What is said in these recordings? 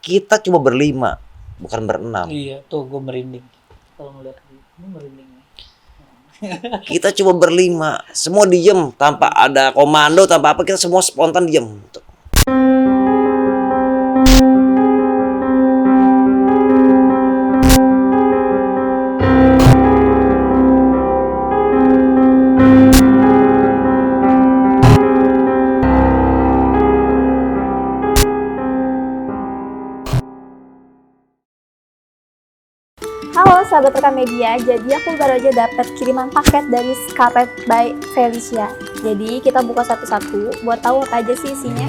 kita cuma berlima, bukan berenam. Iya, tuh gue merinding kalau ngeliat ini merinding. Kita cuma berlima, semua diem tanpa ada komando, tanpa apa, kita semua spontan diem. Halo sahabat rekam media, jadi aku baru aja dapat kiriman paket dari Scarlet by Felicia. Jadi kita buka satu-satu buat tahu apa aja sih isinya.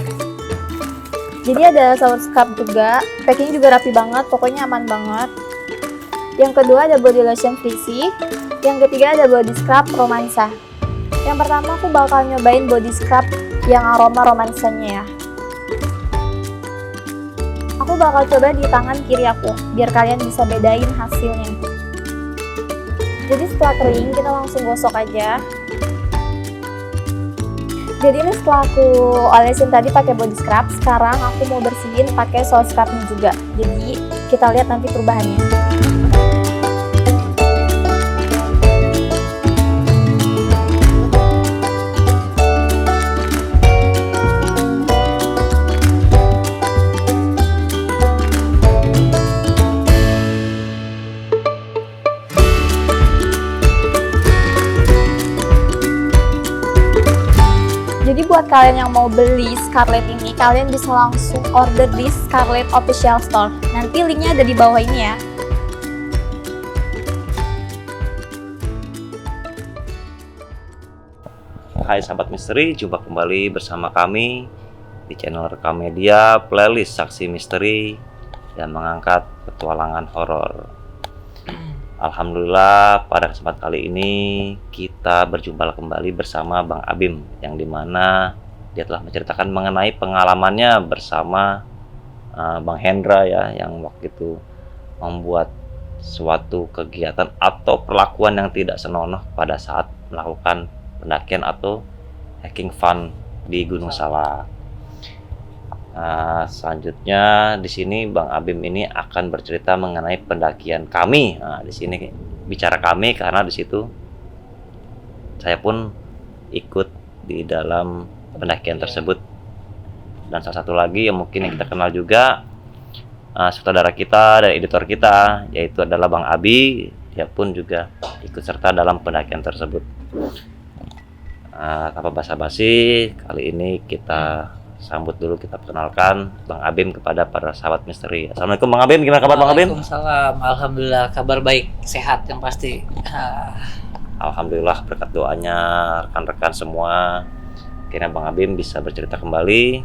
Jadi ada shower scrub juga, packingnya juga rapi banget, pokoknya aman banget. Yang kedua ada body lotion Frizzy, yang ketiga ada body scrub romansa. Yang pertama aku bakal nyobain body scrub yang aroma romansanya ya. Aku bakal coba di tangan kiri aku, biar kalian bisa bedain hasilnya. Jadi setelah kering, kita langsung gosok aja. Jadi ini setelah aku olesin tadi pakai body scrub, sekarang aku mau bersihin pakai shower scrubnya juga. Jadi kita lihat nanti perubahannya. Jadi buat kalian yang mau beli Scarlet ini, kalian bisa langsung order di Scarlet Official Store. Nanti linknya ada di bawah ini ya. Hai sahabat misteri, jumpa kembali bersama kami di channel Rekam Media, playlist Saksi Misteri yang mengangkat petualangan horor. Alhamdulillah pada kesempatan kali ini kita berjumpa kembali bersama Bang Abim, yang dimana dia telah menceritakan mengenai pengalamannya bersama Bang Hendra ya, yang waktu itu membuat suatu kegiatan atau perlakuan yang tidak senonoh pada saat melakukan pendakian atau hiking fun di Gunung Salak. Selanjutnya di sini Bang Abim ini akan bercerita mengenai pendakian kami. Nah, di sini bicara kami karena di situ saya pun ikut di dalam pendakian tersebut. Dan salah satu lagi yang mungkin kita kenal juga, saudara kita dan editor kita, yaitu adalah Bang Abi. Dia pun juga ikut serta dalam pendakian tersebut. Tanpa basa-basi, kali ini kita sambut dulu, kita perkenalkan Bang Abim kepada para sahabat misteri. Assalamualaikum Bang Abim, gimana kabar Bang Abim? Waalaikumsalam, alhamdulillah kabar baik, sehat yang pasti. Alhamdulillah berkat doanya rekan-rekan semua, akhirnya Bang Abim bisa bercerita kembali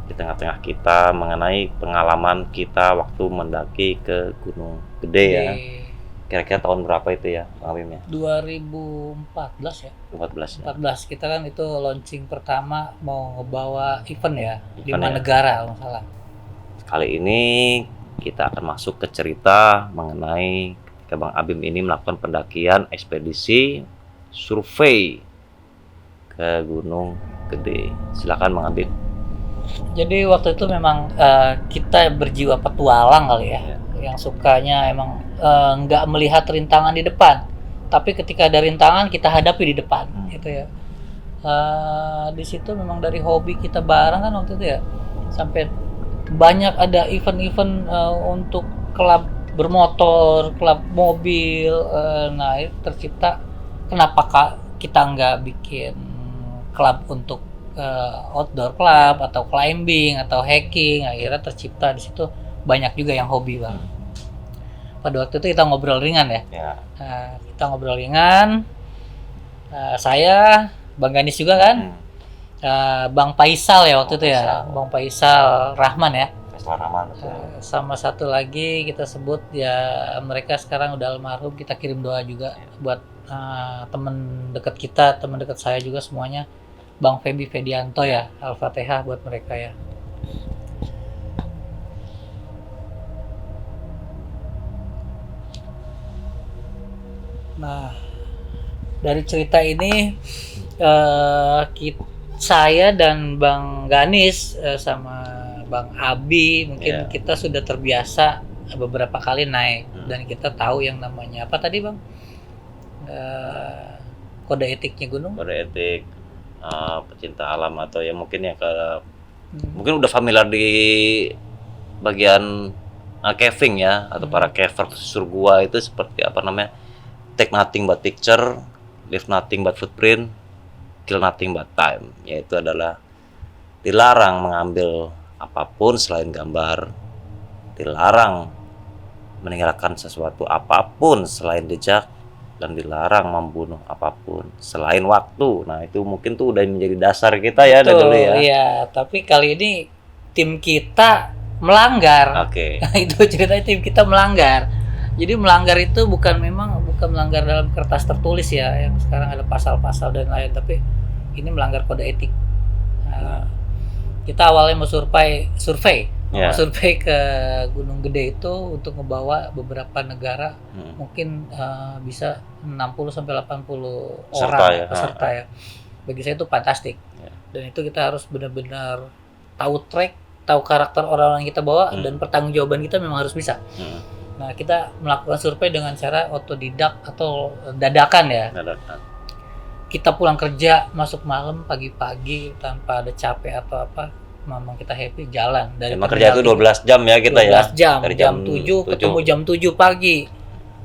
di tengah-tengah kita mengenai pengalaman kita waktu mendaki ke Gunung Gede ya. Kira-kira tahun berapa itu ya Bang Abim ya? 2014 ya. 14 ya. 14 kita kan itu launching pertama mau ngebawa event ya, 5 ya. negara kalau nggak salah. Kali ini kita akan masuk ke cerita mengenai ketika Bang Abim ini melakukan pendakian ekspedisi survei ke Gunung Gede. Silakan Bang Abim. Jadi waktu itu memang kita berjiwa petualang kali ya, yang sukanya emang nggak melihat rintangan di depan, tapi ketika ada rintangan kita hadapi di depan, gitu ya. Di situ memang dari hobi kita bareng kan waktu itu ya, sampai banyak ada event-event untuk klub bermotor, klub mobil. Nah itu tercipta, kenapa kita nggak bikin klub untuk outdoor club atau climbing atau hiking. Akhirnya tercipta di situ banyak juga yang hobi Bang. Pada waktu itu kita ngobrol ringan ya. Kita ngobrol ringan. Saya, Bang Ganis juga kan. Bang Faisal ya waktu itu ya. Bang Faisal Rahman ya. Faisal Rahman. Sama satu lagi kita sebut ya, mereka sekarang udah almarhum. Kita kirim doa juga buat teman dekat kita, teman dekat saya juga semuanya. Bang Febi Fedianto ya, Al-Fatihah buat mereka ya. Nah, dari cerita ini saya dan Bang Ganis sama Bang Abi, mungkin Iya. kita sudah terbiasa beberapa kali naik dan kita tahu yang namanya apa tadi Bang? Kode etiknya gunung. Kode etik pecinta alam atau ya mungkin ya mungkin udah familiar di bagian caving ya, atau para caver susur gua itu seperti apa namanya, take nothing but picture, leave nothing but footprint, kill nothing but time, yaitu adalah dilarang mengambil apapun selain gambar, dilarang meninggalkan sesuatu apapun selain jejak, dan dilarang membunuh apapun selain waktu. Nah itu mungkin tuh udah menjadi dasar kita ya dari Betul, dulu ya. iya, tapi kali ini tim kita melanggar. Oke. Itu ceritanya tim kita melanggar. Jadi melanggar itu bukan melanggar dalam kertas tertulis ya, yang sekarang ada pasal-pasal dan lain, tapi ini melanggar kode etik. Kita awalnya mau survei Ya. survei ke Gunung Gede itu untuk membawa beberapa negara, mungkin bisa 60 sampai 80 Peserta orang ya. peserta ya. Bagi saya itu fantastik. Ya. Dan itu kita harus benar-benar tahu track, tahu karakter orang-orang yang kita bawa, dan pertanggungjawaban kita memang harus bisa. Nah, kita melakukan survei dengan cara otodidak atau dadakan ya. Dadakan. Kita pulang kerja, masuk malam, pagi-pagi tanpa ada capek atau apa, memang kita happy jalan dari Emang kerja itu 12 jam ya kita 12 ya. jam, Dari jam 7 ketemu jam 7 pagi.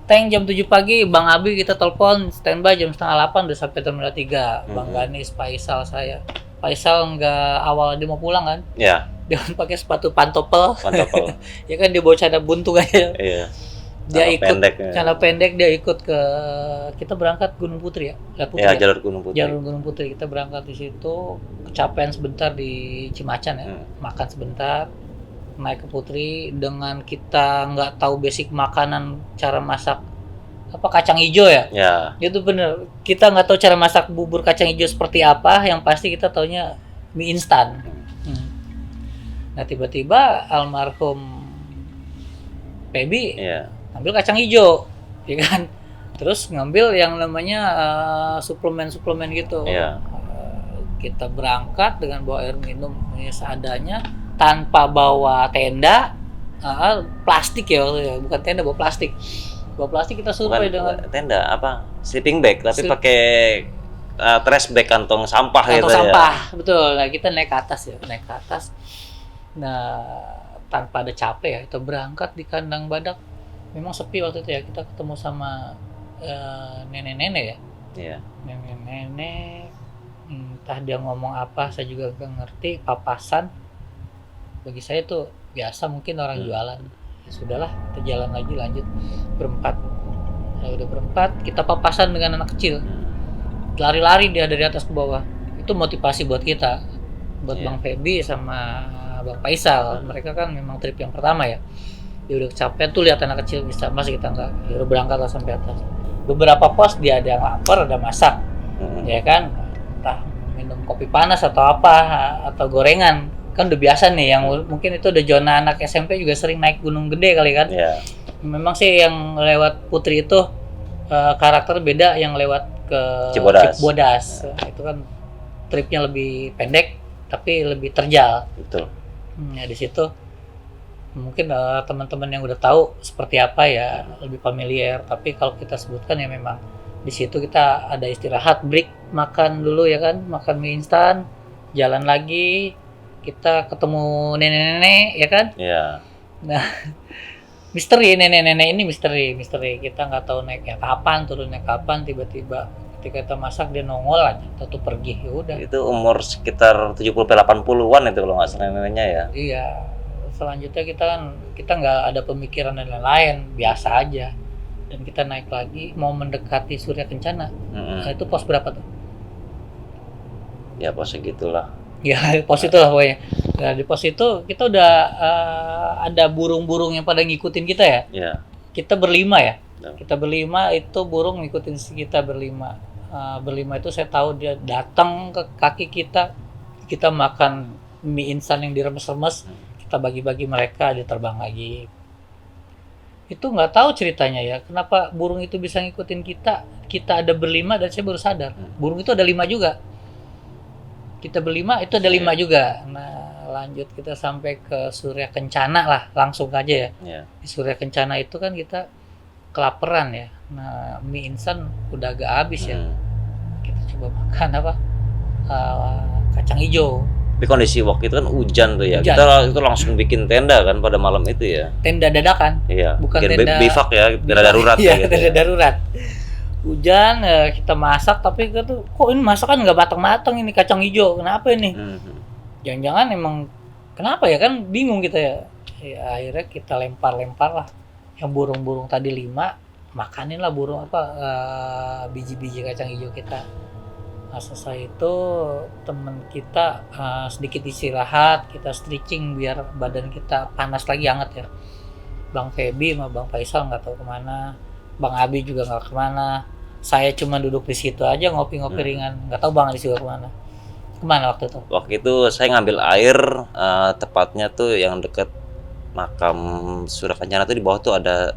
Tank jam 7 pagi, Bang Abi kita telepon standby jam setengah 8 udah sampai Terminal 3. Bang Ganis, Faisal saya. Faisal nggak awal dia mau pulang kan? Ya, Dia kan pakai sepatu pantopel. mantap. Ya kan dia bawa celana buntung aja. Iya. Dia Celana ikut pendek ya. celana pendek, dia ikut ke, kita berangkat Gunung Putri ya. Lihat Putri Ya, ya? jalur Gunung Putri. Jalur Gunung Putri, kita berangkat di situ, kecapean sebentar di Cimacan ya, makan sebentar, naik ke Putri dengan kita nggak tahu basic makanan, cara masak apa kacang hijau ya. Ya. Itu bener, kita nggak tahu cara masak bubur kacang hijau seperti apa, yang pasti kita taunya mie instan. Nah tiba-tiba almarhum Pebi Iya. ambil kacang hijau, ya kan? Terus ngambil yang namanya suplemen-suplemen gitu. Iya. Kita berangkat dengan bawa air minum seadanya, tanpa bawa tenda, plastik ya waktu ya, bukan tenda, bawa plastik. Bawa plastik kita survei dengan Bukan tenda apa? Sleeping bag tapi Sleep- pakai trash bag, kantong sampah gitu kantong sampah, ya. betul. Nah kita naik ke atas ya, naik ke atas. Nah tanpa ada capek ya, kita berangkat di kandang badak. Memang sepi waktu itu ya, kita ketemu sama nenek-nenek ya. Iya. Nenek-nenek, entah dia ngomong apa, saya juga gak ngerti. Papasan, bagi saya tuh biasa, mungkin orang jualan. Ya sudahlah, kita jalan lagi, lanjut berempat. Nah, udah berempat, kita papasan dengan anak kecil. Lari-lari dia dari atas ke bawah. Itu motivasi buat kita, buat Iya. Bang Febi sama Bang Faisal. Mereka kan memang trip yang pertama ya. Dia udah kecapean tuh lihat anak kecil bisa, mas kita enggak. Ya udah berangkat lah sampai atas. Beberapa pos dia ada yang lapar, ada masak, ya kan, entah minum kopi panas atau apa, atau gorengan, kan udah biasa nih. Yang mungkin itu udah zona anak SMP juga sering naik Gunung Gede kali kan. Iya. Memang sih yang lewat Putri itu karakter beda yang lewat ke Cibodas. Itu kan tripnya lebih pendek tapi lebih terjal. Betul. Ya di situ mungkin teman-teman yang udah tahu seperti apa ya, lebih familiar. Tapi kalau kita sebutkan ya memang di situ kita ada istirahat, break, makan dulu ya kan, makan mie instan, jalan lagi, kita ketemu nenek-nenek ya kan. Iya. Nah, misteri nenek-nenek ini misteri. Kita nggak tahu naiknya kapan, turunnya kapan, tiba-tiba ketika kita masak dia nongol aja, atau pergi, ya udah. Itu umur sekitar 70-80-an itu kalau nggak salah neneknya ya. Iya. Selanjutnya kita nggak ada pemikiran dan lain-lain, biasa aja. Dan kita naik lagi mau mendekati Surya Kencana. Nah, itu pos berapa tuh? Ya pos segitulah. Ya pos itu lah pokoknya. Nah, di pos itu kita udah ada burung-burung yang pada ngikutin kita ya. Iya. Kita berlima ya. Ya. Kita berlima itu burung ngikutin kita berlima. Berlima itu saya tahu dia datang ke kaki kita. Kita makan mie instan yang diremes-remes. Kita bagi-bagi mereka, dia terbang lagi. Itu nggak tahu ceritanya ya, kenapa burung itu bisa ngikutin kita. Kita ada berlima dan saya baru sadar burung itu ada 5 juga. Kita berlima itu ada 5 juga. Nah lanjut kita sampai ke Surya Kencana lah, langsung aja ya. Ya. Di Surya Kencana itu kan kita kelaparan ya. Nah, mie instan udah agak habis ya. Hmm. Kita coba makan apa? Kacang hijau. Tapi kondisi waktu itu kan hujan tuh ya. Hujan. Kita itu langsung bikin tenda kan pada malam itu ya. Tenda dadakan. Iya. Bukan bikin tenda bivak ya, tenda darurat Iya, kayak gitu. tenda Ya. darurat. Hujan, kita masak tapi kita tuh kok ini masakan nggak matang-matang ini kacang hijau. Kenapa ini? Jangan-jangan emang kenapa ya, kan bingung kita ya. Ya akhirnya kita lempar-lempar lah. Yang burung-burung tadi 5, makanin lah burung apa biji-biji kacang hijau kita. Nah, selesai itu temen kita sedikit istirahat, kita stretching biar badan kita panas lagi, hangat ya. Bang Feby sama Bang Faisal nggak tahu kemana, Bang Abi juga nggak kemana. Saya cuma duduk di situ aja ngopi-ngopi ringan, nggak tahu Bang Adi juga kemana. Kemana waktu itu? Waktu itu saya ngambil air, tepatnya tuh yang deket makam Surya Kencana tuh, di bawah tuh ada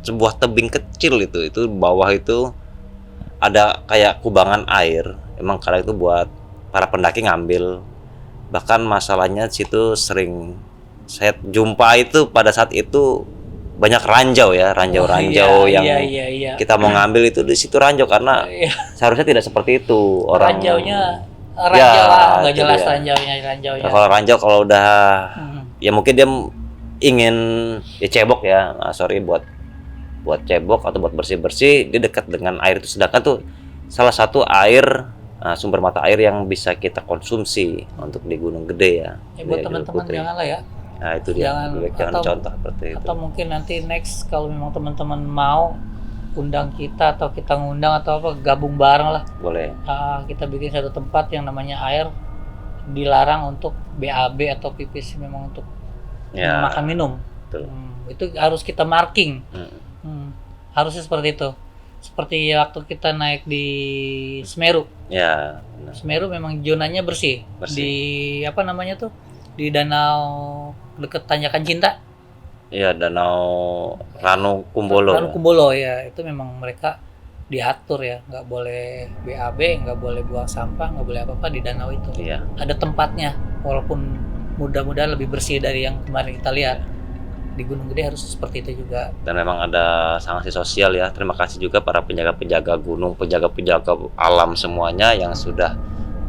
sebuah tebing kecil itu bawah itu ada kayak kubangan air. Emang karena itu buat para pendaki ngambil. Bahkan masalahnya situ sering saya jumpa itu pada saat itu banyak ranjau ya, ranjau-ranjau yang iya. kita mau ngambil itu di situ ranjau, karena Iya. seharusnya tidak seperti itu orang. Ranjaunya Ya, nggak itu jelas dia. ranjaunya. Kalau ranjau kalau udah ya mungkin dia ingin ya cebok ya, sorry buat cebok atau buat bersih-bersih, dia dekat dengan air itu. Sedangkan tuh salah satu air sumber mata air yang bisa kita konsumsi untuk di Gunung Gede ya. Buat Di Jalur teman-teman Putri. janganlah ya. Nah itu dia, jangan atau- contoh seperti itu. Atau mungkin nanti next kalau memang teman-teman mau undang kita atau kita ngundang atau apa, gabung bareng lah. Boleh. Kita bikin satu tempat yang namanya air dilarang untuk BAB atau pipis, memang untuk Ya. makan minum. Betul. Itu harus kita marking. Hmm. Harusnya seperti itu. Seperti waktu kita naik di Semeru. Ya. Benar. Semeru memang zonanya bersih. Bersih. Di apa namanya tuh? Di danau deket Tanjakan Cinta. Iya, Danau Ranu Kumbolo. Ranu Kumbolo ya, itu memang mereka diatur ya, nggak boleh BAB, nggak boleh buang sampah, nggak boleh apa-apa di danau itu. Iya. Ada tempatnya, walaupun mudah-mudahan lebih bersih dari yang kemarin kita lihat. Di Gunung Gede harus seperti itu juga. Dan memang ada sanksi sosial ya. Terima kasih juga para penjaga-penjaga gunung, penjaga-penjaga alam semuanya yang sudah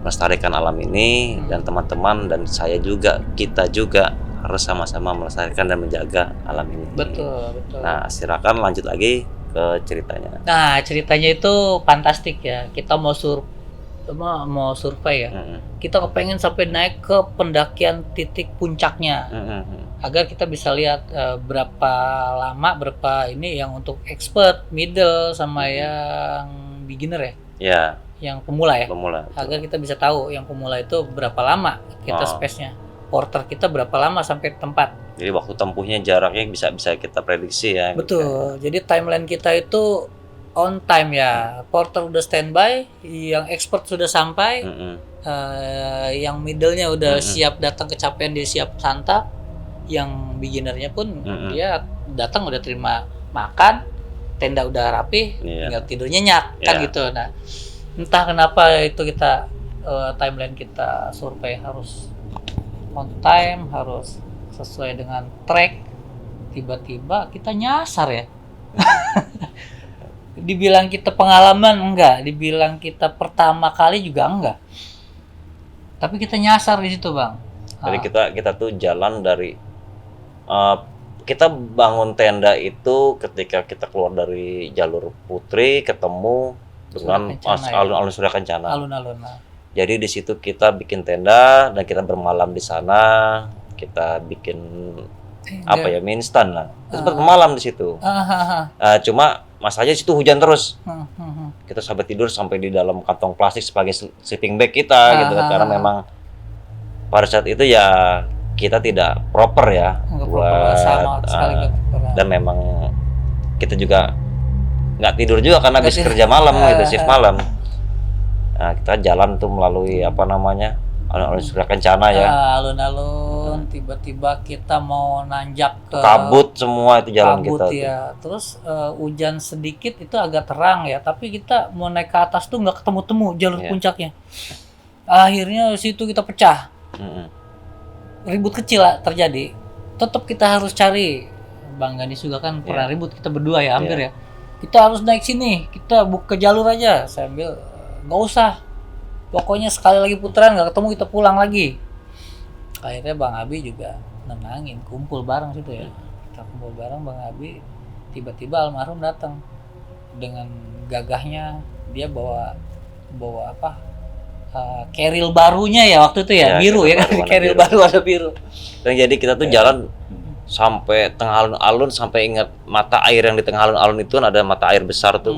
melestarikan alam ini. Dan teman-teman dan saya juga, kita juga harus sama-sama melestarikan dan menjaga alam ini. Betul. Nah, silakan lanjut lagi ke ceritanya. Nah, ceritanya itu fantastik ya. Kita mau survei ya. Kita kepengen sampai naik ke pendakian titik puncaknya. Agar kita bisa lihat berapa lama, berapa ini yang untuk expert, middle, sama yang beginner ya. Ya, Yang pemula ya. pemula. Agar kita bisa tahu yang pemula itu berapa lama kita space-nya. Porter kita berapa lama sampai tempat. Jadi waktu tempuhnya, jaraknya bisa kita prediksi ya. Betul. Jadi timeline kita itu on time ya. Porter udah standby, yang expert sudah sampai, yang middle-nya udah siap datang kecapean, dia siap santap. Yang beginnernya pun dia datang udah terima makan, tenda udah rapi, tinggal tidur nyenyak kan gitu. Nah, entah kenapa itu kita timeline kita survei harus on time, harus sesuai dengan track. Tiba-tiba kita nyasar ya. Dibilang kita pengalaman enggak, dibilang kita pertama kali juga enggak. Tapi kita nyasar di situ, Bang. Jadi kita tuh jalan dari kita bangun tenda itu ketika kita keluar dari jalur Putri, ketemu dengan alun-alun Surya Kencana. Alun-alun. Jadi di situ kita bikin tenda dan kita bermalam di sana. Kita bikin mie instan lah. Kita bermalam di situ. Cuma masalahnya situ hujan terus. Kita sampai tidur sampai di dalam kantong plastik sebagai sleeping bag kita gitu kan. Karena memang pada saat itu ya kita tidak proper ya dan memang kita juga nggak tidur juga karena habis kerja malam gitu, shift malam. Nah, kita jalan tuh melalui alun-alun Surya Kencana ya. Alun-alun, tiba-tiba kita mau nanjak ke kabut semua itu jalan kabut kita. Ya. Terus hujan sedikit itu agak terang ya, tapi kita mau naik ke atas tuh nggak ketemu-temu jalur puncaknya. Akhirnya situ kita pecah. ribut kecil lah terjadi, tetap kita harus cari. Bang Ganis juga kan pernah ribut, kita berdua ya hampir ya. Kita harus naik sini, kita buka jalur aja. Saya ambil, nggak usah. Pokoknya sekali lagi putaran nggak ketemu kita pulang lagi. Akhirnya Bang Abi juga nenangin, kumpul bareng situ ya. Kita kumpul bareng, Bang Abi tiba-tiba almarhum datang dengan gagahnya, dia bawa apa? Keril barunya ya waktu itu ya, biru ya kan, keril baru ada biru. Dan jadi kita tuh jalan sampai tengah alun-alun, sampai ingat mata air yang di tengah alun-alun itu ada mata air besar tuh.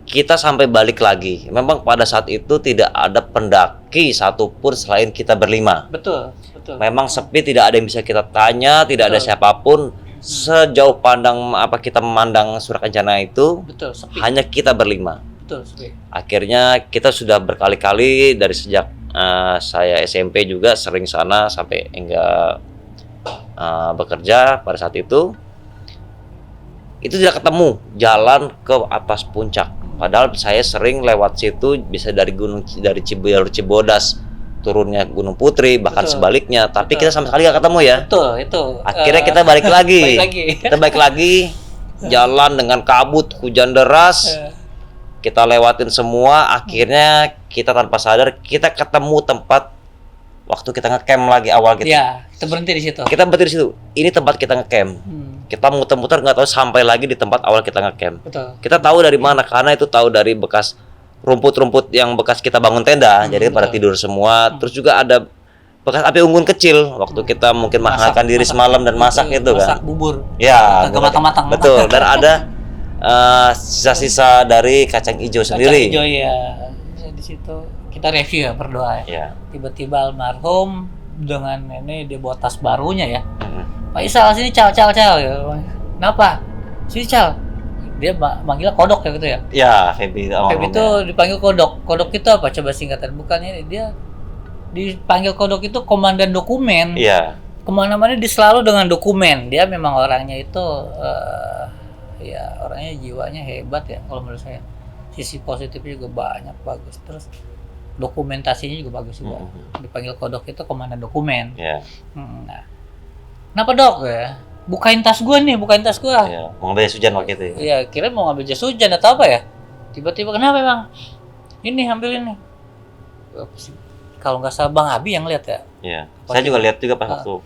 Kita sampai balik lagi. Memang pada saat itu tidak ada pendaki satupun selain kita berlima. Betul. Memang sepi, tidak ada yang bisa kita tanya, tidak ada siapapun. Sejauh pandang kita memandang Surakencana itu, sepi. Hanya kita berlima. Betul, sepi. Akhirnya kita sudah berkali-kali dari sejak saya SMP juga sering sana sampai enggak bekerja pada saat itu tidak ketemu jalan ke atas puncak. Padahal saya sering lewat situ, bisa dari jalur Cibodas turunnya Gunung Putri, bahkan sebaliknya. Tapi kita sama sekali nggak ketemu ya. Betul, itu. Akhirnya kita balik lagi. Kita balik lagi, jalan dengan kabut, hujan deras. Kita lewatin semua. Akhirnya kita tanpa sadar kita ketemu tempat waktu kita ngecamp lagi awal kita. Iya, kita berhenti di situ. Ini tempat kita ngecamp. Kita muter-muter nggak tahu sampai lagi di tempat awal kita ngecamp. Kita tahu dari mana, karena itu tahu dari bekas rumput-rumput yang bekas kita bangun tenda. Jadi pada tidur semua. Terus juga ada bekas api unggun kecil waktu kita mungkin menghangatkan diri semalam dan masak itu kan. Masak bubur. Ya, matang-matang. Betul. Dan ada sisa-sisa dari kacang hijau sendiri. Kacang hijau ya. Di situ kita review ya, berdoa ya. Tiba-tiba almarhum dengan ini dia bawa tas barunya ya. Pak Isal sini cal ya. Kenapa? Sini cal. Dia manggilnya kodok ya gitu ya. Ya, Feby itu dipanggil kodok. Kodok itu apa? Coba singkatan. Bukannya dia dipanggil kodok itu komandan dokumen. Iya. Kemana-mana dia selalu dengan dokumen. Dia memang orangnya itu orangnya jiwanya hebat ya kalau menurut saya. Sisi positifnya juga banyak, bagus. Terus dokumentasinya juga bagus juga. Dipanggil kodok itu komandan dokumen. Iya. Nah, kenapa dok ya? Bukain tas gua. Iya, mau ngambil jas hujan waktu itu. Iya, kira mau ngambil jas hujan atau apa ya? Tiba-tiba kenapa emang? Ini ambil ini. Kalau nggak salah Bang Abi yang lihat ya. Iya. Saya juga lihat juga pas waktu.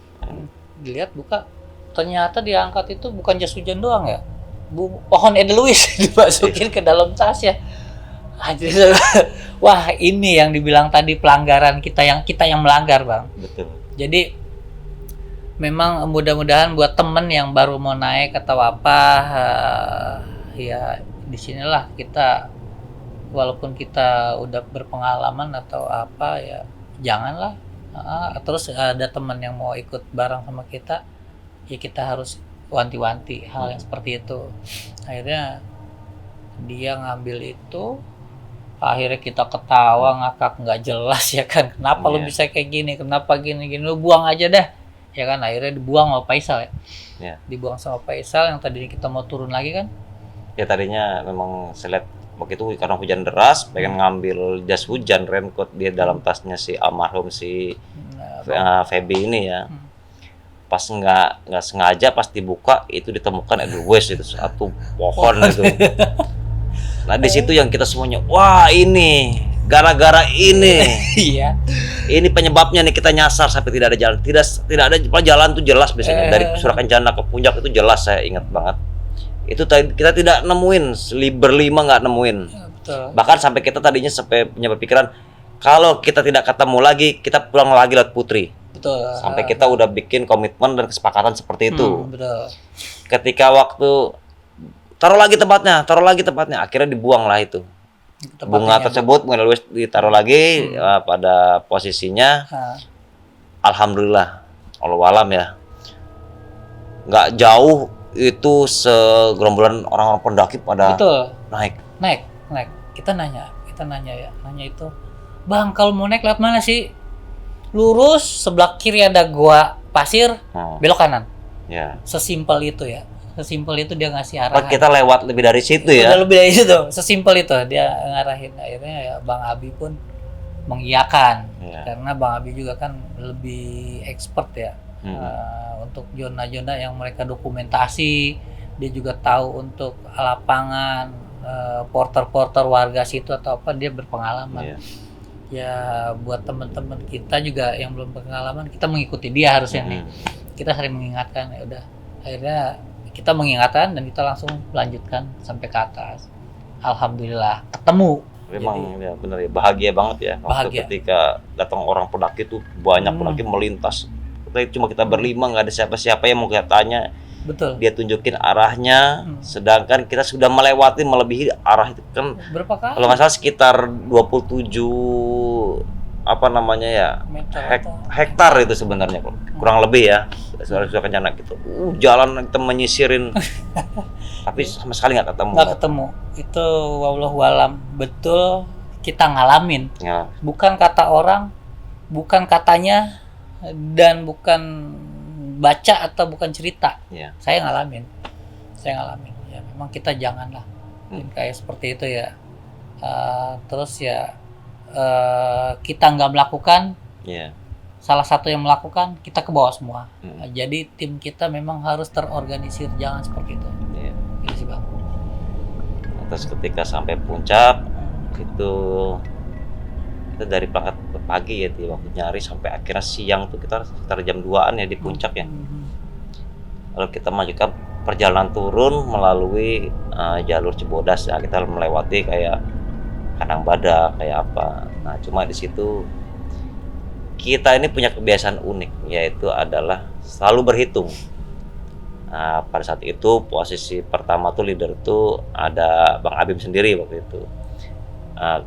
Dilihat buka. Ternyata diangkat itu bukan jas hujan doang ya. Pohon edelweiss dimasukin ke dalam tas ya. Wah, ini yang dibilang tadi pelanggaran kita yang melanggar, Bang. Betul. Jadi memang mudah-mudahan buat temen yang baru mau naik atau apa, ya disinilah kita, walaupun kita udah berpengalaman atau apa ya, janganlah. Terus ada teman yang mau ikut bareng sama kita, ya kita harus wanti-wanti hal yang seperti itu. Akhirnya dia ngambil itu, akhirnya kita ketawa ngakak nggak jelas ya kan, kenapa lu bisa kayak gini, kenapa gini lu buang aja dah ya kan. Akhirnya dibuang sama Faisal ya. Dibuang sama Faisal yang tadinya kita mau turun lagi kan ya. Tadinya memang saya lihat waktu itu karena hujan deras, pengen ngambil jas hujan, raincoat dia dalam tasnya si almarhum si Feby ini ya. Pas nggak sengaja pas dibuka itu ditemukan edelweiss itu satu pohon itu. Nah di situ yang kita semuanya, wah ini gara-gara ini. Iya. Ini penyebabnya nih, kita nyasar sampai tidak ada jalan. Tidak ada jalan tuh jelas biasanya dari Surakencana ke puncak itu jelas, saya ingat banget. Itu kita tidak nemuin, berlima nggak nemuin. Betul. Bahkan sampai kita tadinya sampai punya pikiran kalau kita tidak ketemu lagi, kita pulang lagi lewat Putri. Betul. Sampai kita udah bikin komitmen dan kesepakatan seperti itu. Betul. Ketika waktu taruh lagi tempatnya, akhirnya dibuang lah itu. Bunga tersebut, bunga edelweiss ditaruh lagi pada posisinya. Alhamdulillah, Allahu alam ya. Nggak jauh itu segerombolan orang-orang pendaki pada naik. Kita nanya itu, Bang, kalau mau naik lewat mana sih? Lurus, sebelah kiri ada gua pasir, belok kanan. Ya. Sesimpel itu ya. Sesimpel itu dia ngasih arahan. Kita lewat lebih dari situ ya. Udah lebih dari situ. Sesimpel itu dia ngarahin. Akhirnya ya Bang Abi pun mengiyakan. Iya. Karena Bang Abi juga kan lebih expert ya Hmm. untuk zona-zona yang mereka dokumentasi. Dia juga tahu untuk lapangan, porter-porter warga situ atau apa, dia berpengalaman. Iya. Ya buat teman-teman kita juga yang belum berpengalaman, kita mengikuti dia harusnya nih. Hmm. Kita sering mengingatkan, ya udah. Akhirnya kita mengingatkan dan kita langsung melanjutkan sampai ke atas. Alhamdulillah ketemu. Memang ya benar ya, bahagia banget ya waktu Bahagia. ketika datang orang pendaki tuh banyak Hmm. pendaki melintas. Cuma kita berlima, nggak ada siapa-siapa yang mau kita tanya. Betul. Dia tunjukin arahnya, Hmm. sedangkan kita sudah melewati melebihi arah itu kan. Berapa kali? Kalau nggak salah sekitar 27 apa namanya ya Meter atau- hektar itu sebenarnya kurang lebih ya sudah kencana gitu. Jalan kita menyisirin, tapi sama sekali nggak ketemu. Nggak ketemu. Itu wallahualam, betul kita ngalamin. Ya, Bukan kata orang, bukan katanya, dan bukan baca atau bukan cerita. ya. Saya ngalamin. Ya memang kita janganlah kayak seperti itu ya. Terus ya kita nggak melakukan, Ya. salah satu yang melakukan, kita ke bawah semua. Hmm. Jadi tim kita memang harus terorganisir, jangan seperti itu. Ya. Gitu sih Bang. Terus ketika sampai puncak itu kita dari berangkat pagi ya, waktu nyari sampai akhirnya siang tuh kita sekitar jam 2-an ya di puncak ya. Lalu kita melanjutkan perjalanan turun melalui jalur Cibodas ya, kita melewati kayak kandang badak kayak apa. Nah cuma di situ kita ini punya kebiasaan unik, yaitu adalah selalu berhitung. Nah, pada saat itu posisi pertama tuh leader tuh ada Bang Abim sendiri waktu itu.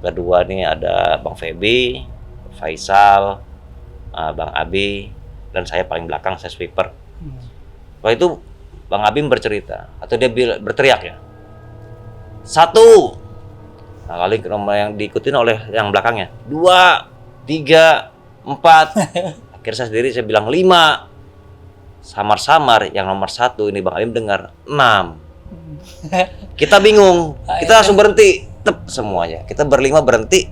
Kedua nih ada Bang Feby, Faisal, Bang Abi, dan saya paling belakang, saya sweeper. Waktu itu Bang Abim bercerita, atau dia berteriak ya, 1. Nah, lalu nomor yang diikutin oleh yang belakangnya 2, 3, 4. Akhirnya saya sendiri saya bilang 5. Samar-samar yang nomor 1 ini Bang Abim dengar 6. Kita bingung, kita langsung berhenti, tep semuanya. Kita berlima berhenti.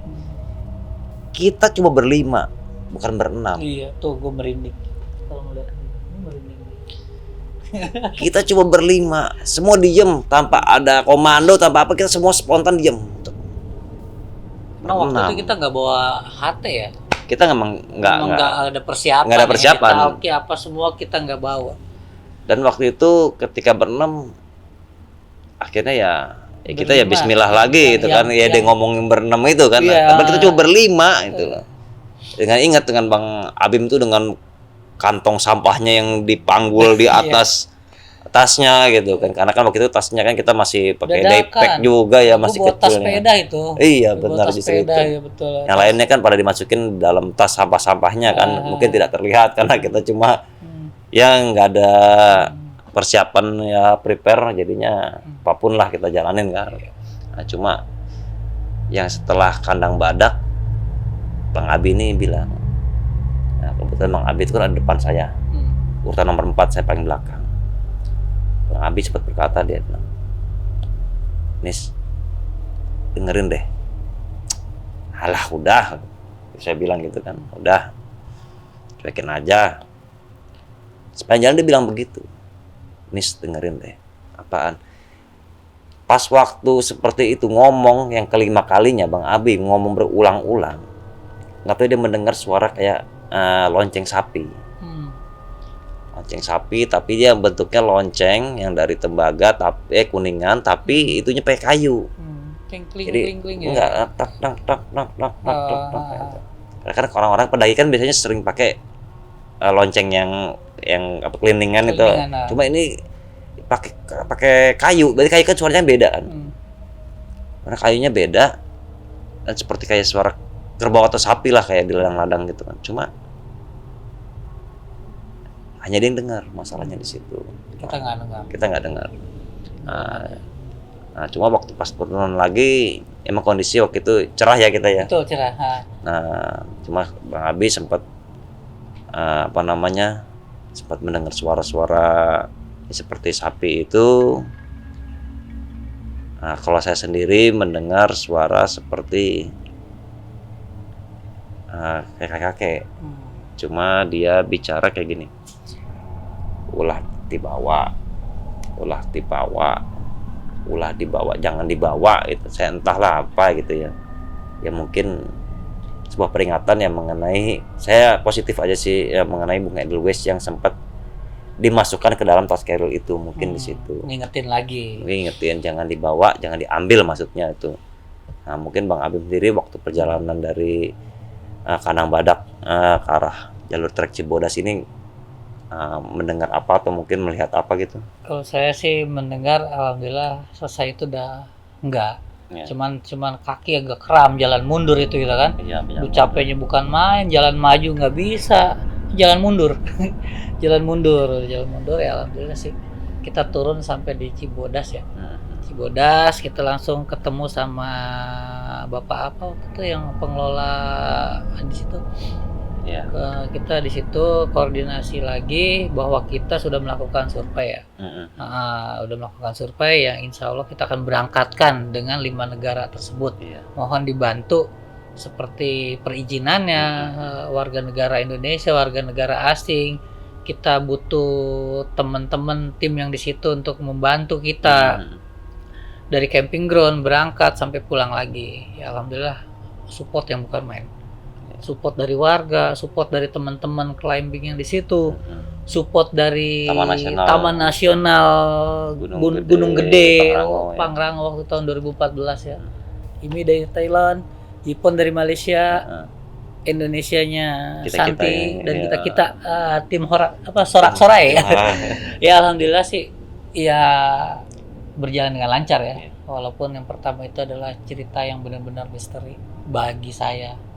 Kita cuma berlima, bukan berenam. Iya, tuh gue merinding. Kalau ngeliat ini merinding. Kita cuma berlima, semua diem tanpa ada komando, tanpa apa, kita semua spontan diem. Nah, waktu Berenam. itu kita nggak bawa HT ya. Kita memang nggak ada persiapan. nggak ada persiapan. Ya, oke, apa semua kita nggak bawa. Dan waktu itu ketika berenam, akhirnya ya kita ya Berlima. Bismillah lagi itu kan, ya dia ngomongin berenam itu kan. Iya. Tapi kita cuma berlima itu. Dengan ingat dengan Bang Abim itu dengan kantong sampahnya yang dipanggul di atas tasnya gitu kan, karena kan waktu itu tasnya kan kita masih pakai daypack juga ya, masih bawa tas kecil. sepeda itu. Iya Bawa benar tas justru sepeda, itu. ya betul. Yang lainnya kan pada dimasukin dalam tas sampah-sampahnya kan, mungkin tidak terlihat karena kita cuma yang nggak ada persiapan ya, prepare, jadinya apapun lah kita jalanin kan. Nah, cuma yang setelah kandang badak, Bang Abi ini bilang, nah kebetulan Bang Abi itu kan ada depan saya, urutan nomor 4, saya paling belakang. Bang Abi sempat berkata, dia bilang, Nis, dengerin deh. Alah udah, saya bilang gitu kan, udah, cuekin aja. Sepanjang jalan dia bilang begitu, Nis dengerin deh. Apaan? Pas waktu seperti itu ngomong yang kelima kalinya, Bang Abi ngomong berulang-ulang, nggak tahu dia mendengar suara kayak lonceng sapi. Lonceng sapi, tapi dia bentuknya lonceng yang dari tembaga, tapi kuningan, tapi itunya pakai kayu. Jadi enggak tak. Karena orang-orang pendaki kan biasanya sering pakai lonceng yang apa keliningan itu. Cuma ini pakai kayu. Berarti kayu kan suaranya beda kan. Karena kayunya beda dan seperti kayak suara kerbau atau sapi lah, kayak di ladang-ladang gitu kan. Cuma hanya dia yang dengar, masalahnya di situ. Kita nggak dengar. Nah, cuma waktu pas turun lagi, emang kondisi waktu itu cerah ya kita ya. Betul, cerah. Nah, cuma Bang Abi sempat sempat mendengar suara-suara seperti sapi itu. Nah, kalau saya sendiri mendengar suara seperti kayak kakek. Cuma dia bicara kayak gini, ulah dibawa, jangan dibawa itu. Saya entahlah apa gitu ya. Ya mungkin sebuah peringatan yang mengenai, saya positif aja sih ya, mengenai Bung Edelweiss yang sempat dimasukkan ke dalam tas keril itu, mungkin di situ. Ngingetin lagi. Ngingetin jangan dibawa, jangan diambil maksudnya itu. Nah, mungkin Bang Abim sendiri waktu perjalanan dari Kandang Badak ke arah jalur trek Cibodas ini mendengar apa atau mungkin melihat apa gitu? Kalau saya sih mendengar, alhamdulillah selesai itu udah enggak. Ya. Cuman kaki agak kram, jalan mundur itu gitu kan. Iya, Lu capeknya bukan main, jalan maju nggak bisa, jalan mundur. jalan mundur ya, alhamdulillah sih. Kita turun sampai di Cibodas ya. Cibodas, kita langsung ketemu sama Bapak apa waktu itu yang pengelola di situ. Ya. Kita di situ koordinasi lagi bahwa kita sudah melakukan survei ya. Udah melakukan survei yang insya Allah kita akan berangkatkan dengan 5 negara tersebut. Iya. Mohon dibantu seperti perizinannya, warga negara Indonesia, warga negara asing. Kita butuh teman-teman tim yang di situ untuk membantu kita dari camping ground berangkat sampai pulang lagi. Ya alhamdulillah support yang bukan main. Support dari warga, support dari teman-teman climbing yang di situ, support dari Taman Nasional Gunung Gede, Pangrango waktu tahun 2014 ya. Ini dari Thailand, Jepun dari Malaysia, Indonesianya Santi dan kita tim sorak-sorai ya. Ya alhamdulillah sih ya berjalan dengan lancar ya. Walaupun yang pertama itu adalah cerita yang benar-benar misteri bagi saya.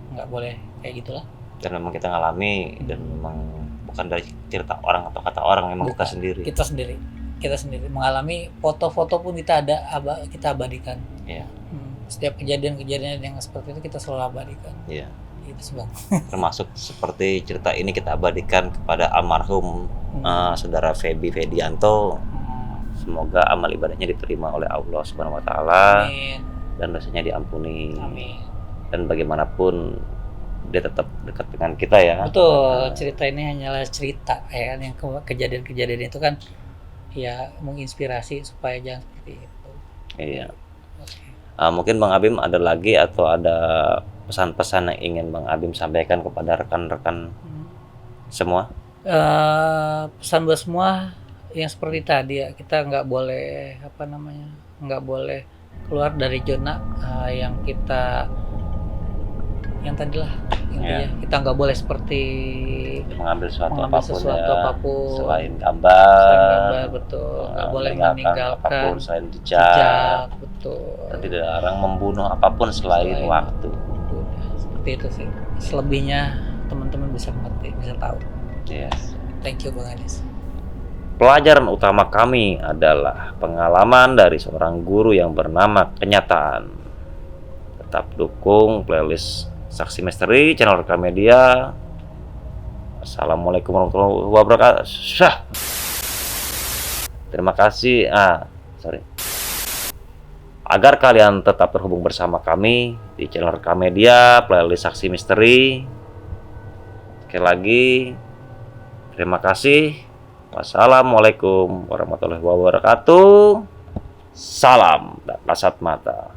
Nggak boleh kayak gitulah. Dan memang kita ngalami, dan memang bukan dari cerita orang atau kata orang, memang kita sendiri. Kita sendiri mengalami. Foto-foto pun kita abadikan. Iya. Setiap kejadian-kejadian yang seperti itu kita selalu abadikan. Iya. Itu sebab. Termasuk seperti cerita ini kita abadikan kepada almarhum saudara Feby Fedianto. Semoga amal ibadahnya diterima oleh Allah Subhanahu Wa Taala. Amin. Dan dosanya diampuni. Amin. Dan bagaimanapun dia tetap dekat dengan kita ya. Betul, cerita ini hanyalah cerita ya kan, yang kejadian-kejadian itu kan ya menginspirasi supaya jangan seperti itu. Iya. Okay. Mungkin Bang Abim ada lagi atau ada pesan-pesan yang ingin Bang Abim sampaikan kepada rekan-rekan semua? Pesan buat semua yang seperti tadi ya, kita nggak boleh nggak boleh keluar dari zona yang tadilah intinya. Kita nggak boleh seperti mengambil sesuatu apapun selain gambar, betul. Nggak boleh meninggalkan apapun selain jejak, betul. Dan tidak larang membunuh apapun selain waktu. Seperti itu sih. Selebihnya teman-teman bisa mengerti, bisa tahu. Yes. Thank you Bang Adis. Pelajaran utama kami adalah pengalaman dari seorang guru yang bernama kenyataan. Tetap dukung playlist Saksi Misteri channel Rekam Media. Assalamualaikum warahmatullahi wabarakatuh. Terima kasih. Agar kalian tetap terhubung bersama kami di channel Rekam Media playlist Saksi Misteri. Sekali lagi terima kasih. Wassalamualaikum warahmatullahi wabarakatuh. Salam dan kasat mata.